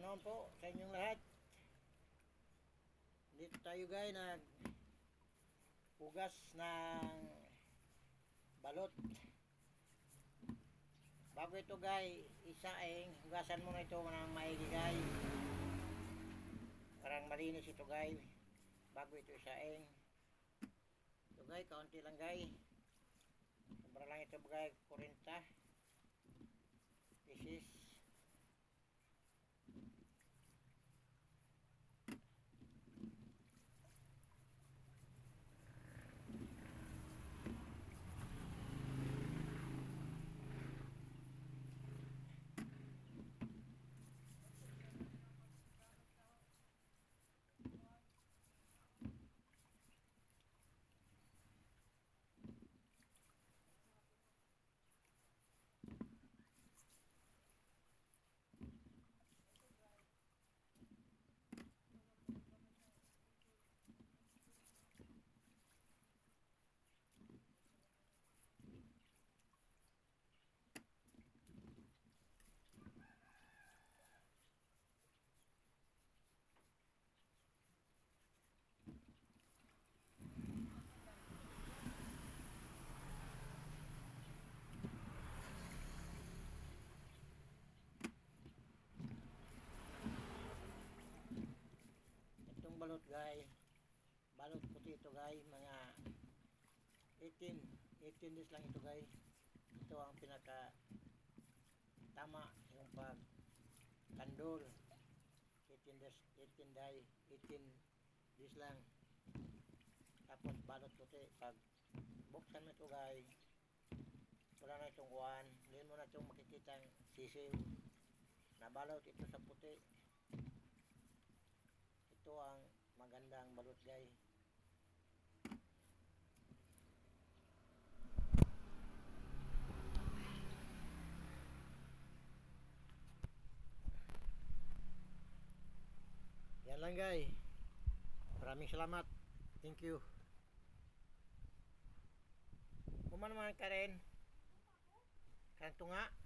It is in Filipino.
Panon po sa inyong lahat. Dito tayo guys nag hugas ng balot. Bago ito guys, isaing, hugasan mo na ito ng maigi guys. Parang malinis ito guys. Bago ito isaing. Ito guys, kaunti lang guys. Sobra lang ito guys, 40 pieces. Itong balot guys, balot puti ito guys, mga 18 days lang ito guys. Ito ang pinaka tama yung pag kandol. 18 days, 18 days lang. Tapos balot puti, pag buksan mo ito guys, wala na itong kuhan, hindi mo na itong makikita sisiw na balot ito sa puti. Ito ang magandang balot guys. Yan lang guys. Maraming salamat. Thank you. Kuman naman ka rin. Kanto nga.